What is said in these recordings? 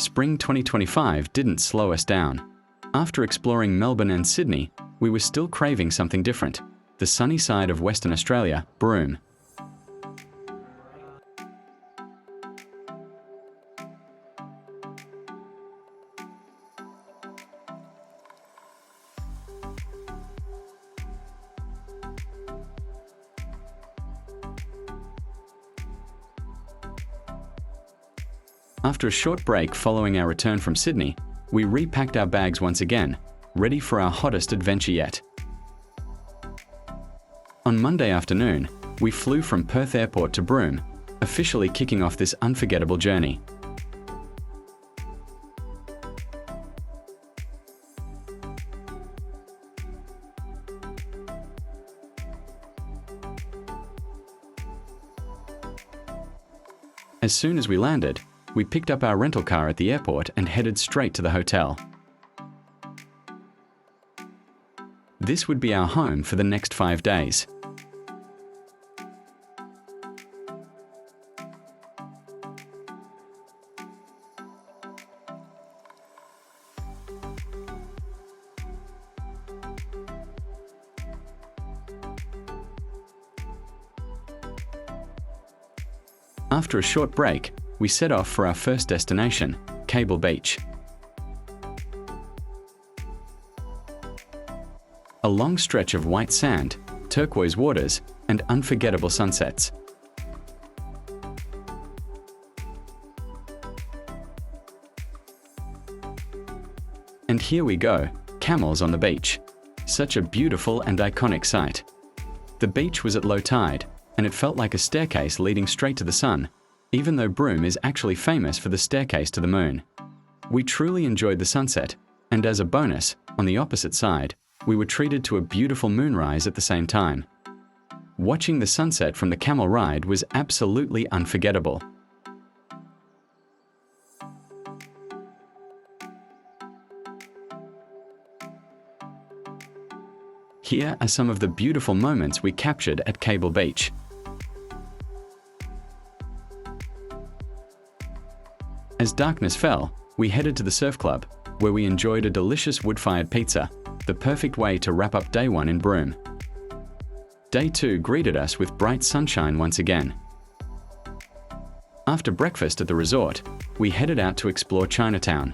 Spring 2025 didn't slow us down. After exploring Melbourne and Sydney, we were still craving something different: the sunny side of Western Australia, Broome. After a short break following our return from Sydney, we repacked our bags once again, ready for our hottest adventure yet. On Monday afternoon, we flew from Perth Airport to Broome, officially kicking off this unforgettable journey. As soon as we landed, we picked up our rental car at the airport and headed straight to the hotel. This would be our home for the next 5 days. After a short break, we set off for our first destination, Cable Beach. A long stretch of white sand, turquoise waters, and unforgettable sunsets. And here we go, camels on the beach. Such a beautiful and iconic sight. The beach was at low tide, and it felt like a staircase leading straight to the sun, even though Broome is actually famous for the staircase to the moon. We truly enjoyed the sunset, and as a bonus, on the opposite side, we were treated to a beautiful moonrise at the same time. Watching the sunset from the camel ride was absolutely unforgettable. Here are some of the beautiful moments we captured at Cable Beach. As darkness fell, we headed to the surf club, where we enjoyed a delicious wood-fired pizza, the perfect way to wrap up day 1 in Broome. Day 2 greeted us with bright sunshine once again. After breakfast at the resort, we headed out to explore Chinatown.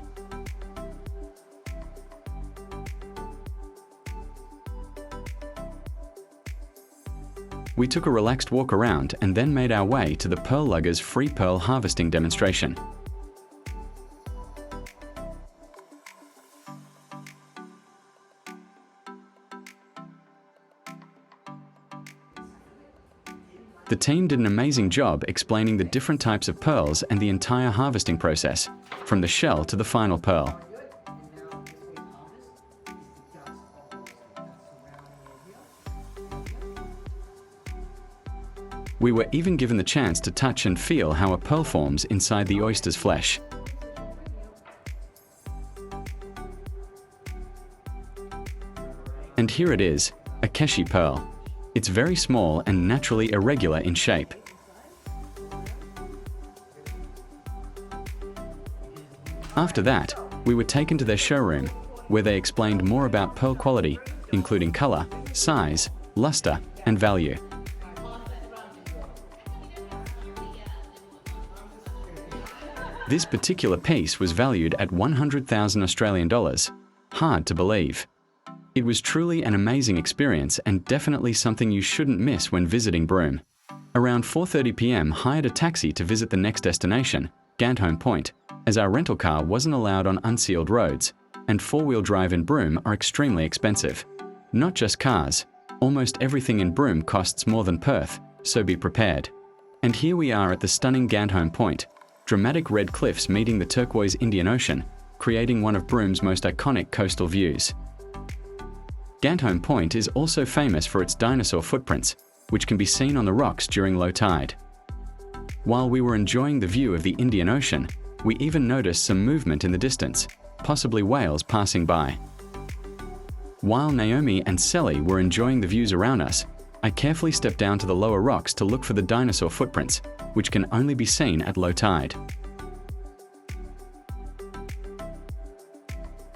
We took a relaxed walk around and then made our way to the Pearl Luggers free pearl harvesting demonstration. The team did an amazing job explaining the different types of pearls and the entire harvesting process, from the shell to the final pearl. We were even given the chance to touch and feel how a pearl forms inside the oyster's flesh. And here it is, a 𝐂𝐚𝐥 pearl. It's very small and naturally irregular in shape. After that, we were taken to their showroom, where they explained more about pearl quality, including color, size, luster, and value. This particular piece was valued at 100,000 Australian dollars. Hard to believe. It was truly an amazing experience and definitely something you shouldn't miss when visiting Broome. Around 4:30 p.m. hired a taxi to visit the next destination, Gantheaume Point, as our rental car wasn't allowed on unsealed roads, and four-wheel drive in Broome are extremely expensive. Not just cars, almost everything in Broome costs more than Perth, so be prepared. And here we are at the stunning Gantheaume Point, dramatic red cliffs meeting the turquoise Indian Ocean, creating one of Broome's most iconic coastal views. Gantheaume Point is also famous for its dinosaur footprints, which can be seen on the rocks during low tide. While we were enjoying the view of the Indian Ocean, we even noticed some movement in the distance, possibly whales passing by. While Naomi and Sally were enjoying the views around us, I carefully stepped down to the lower rocks to look for the dinosaur footprints, which can only be seen at low tide.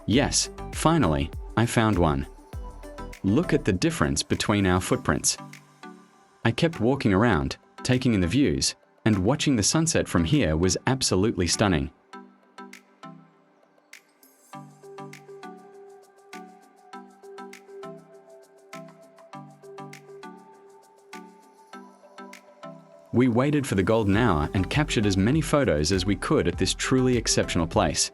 Yes, finally, I found one. Look at the difference between our footprints. I kept walking around, taking in the views, and watching the sunset from here was absolutely stunning. We waited for the golden hour and captured as many photos as we could at this truly exceptional place.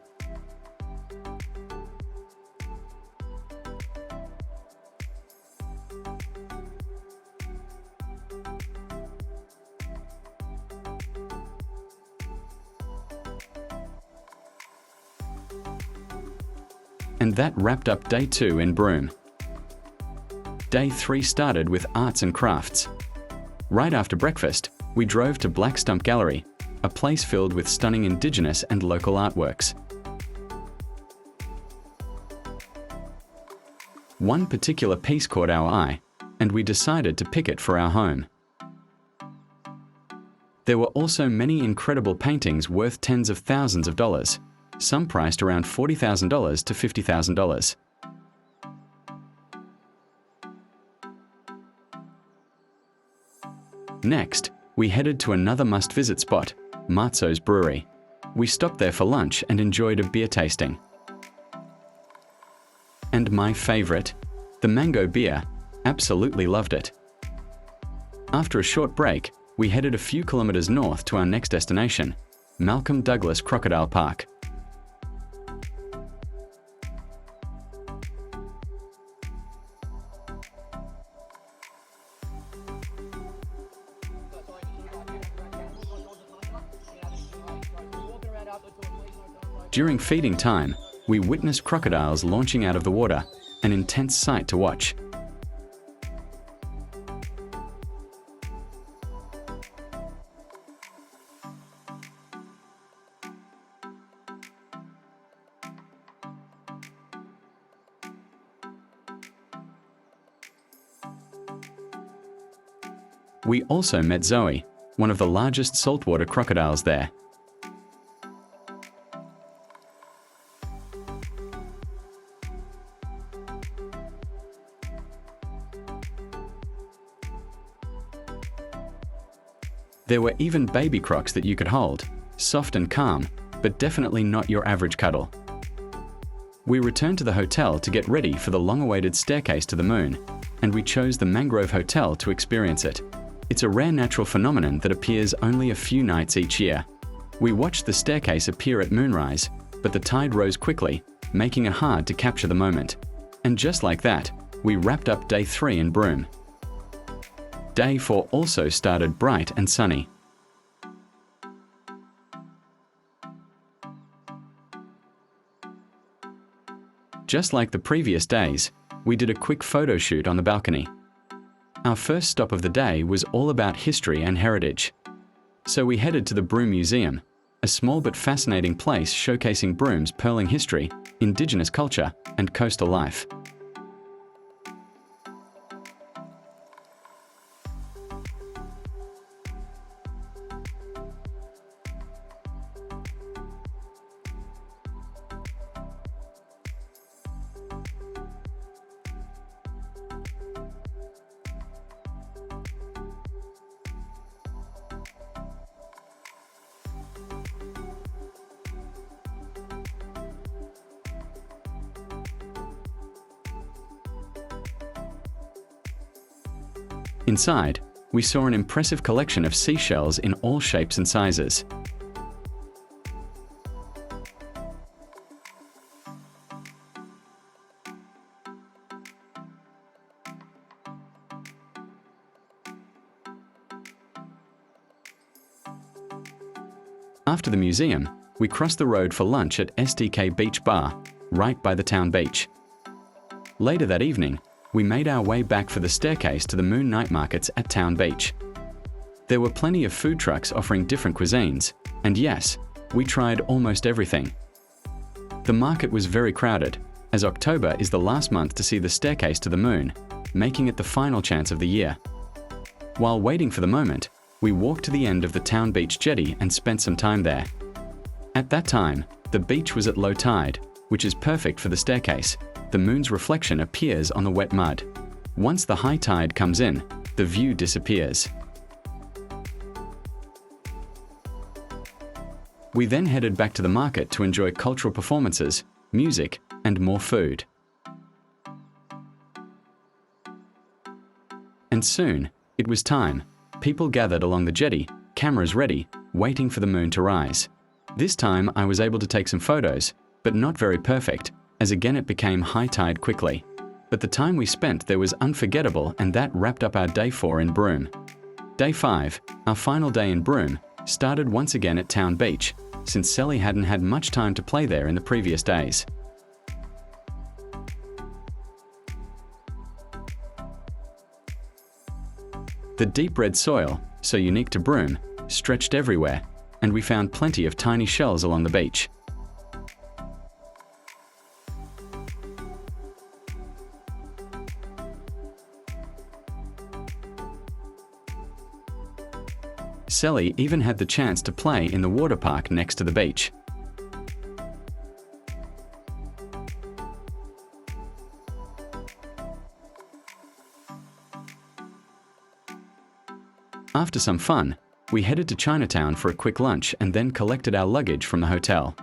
And that wrapped up day 2 in Broome. Day 3 started with arts and crafts. Right after breakfast, we drove to Black Stump Gallery, a place filled with stunning Indigenous and local artworks. One particular piece caught our eye, and we decided to pick it for our home. There were also many incredible paintings worth tens of thousands of dollars, some priced around $40,000 to $50,000. Next, we headed to another must-visit spot, Matso Brewery. We stopped there for lunch and enjoyed a beer tasting. And my favorite, the mango beer, absolutely loved it. After a short break, we headed a few kilometers north to our next destination, Malcolm Douglas Crocodile Park. During feeding time, we witnessed crocodiles launching out of the water, an intense sight to watch. We also met Zoe, one of the largest saltwater crocodiles there. There were even baby crocs that you could hold, soft and calm, but definitely not your average cuddle. We returned to the hotel to get ready for the long-awaited staircase to the moon, and we chose the Mangrove Hotel to experience it. It's a rare natural phenomenon that appears only a few nights each year. We watched the staircase appear at moonrise, but the tide rose quickly, making it hard to capture the moment. And just like that, we wrapped up day 3 in Broome. Day 4 also started bright and sunny. Just like the previous days, we did a quick photo shoot on the balcony. Our first stop of the day was all about history and heritage. So we headed to the Broome Museum, a small but fascinating place showcasing Broome's pearling history, Indigenous culture, and coastal life. Inside, we saw an impressive collection of seashells in all shapes and sizes. After the museum, we crossed the road for lunch at SDK Beach Bar, right by the town beach. Later that evening, we made our way back for the staircase to the Moon Night Markets at Town Beach. There were plenty of food trucks offering different cuisines, and yes, we tried almost everything. The market was very crowded, as October is the last month to see the staircase to the moon, making it the final chance of the year. While waiting for the moment, we walked to the end of the Town Beach jetty and spent some time there. At that time, the beach was at low tide, which is perfect for the staircase. The moon's reflection appears on the wet mud. Once the high tide comes in, the view disappears. We then headed back to the market to enjoy cultural performances, music, and more food. And soon, it was time. People gathered along the jetty, cameras ready, waiting for the moon to rise. This time I was able to take some photos, but not very perfect, as again it became high tide quickly. But the time we spent there was unforgettable, and that wrapped up our day 4 in Broome. Day 5, our final day in Broome, started once again at Town Beach, since Sally hadn't had much time to play there in the previous days. The deep red soil, so unique to Broome, stretched everywhere, and we found plenty of tiny shells along the beach. Sally even had the chance to play in the water park next to the beach. After some fun, we headed to Chinatown for a quick lunch and then collected our luggage from the hotel.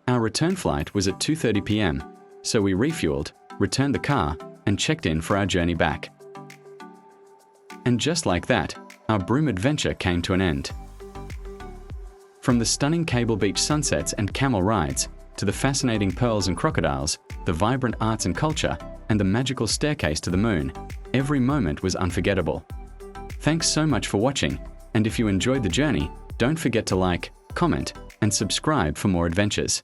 Our return flight was at 2:30 p.m, so we refueled, returned the car, and checked in for our journey back. And just like that, our Broome adventure came to an end. From the stunning Cable Beach sunsets and camel rides, to the fascinating pearls and crocodiles, the vibrant arts and culture, and the magical staircase to the moon, every moment was unforgettable. Thanks so much for watching, and if you enjoyed the journey, don't forget to like, comment, and subscribe for more adventures.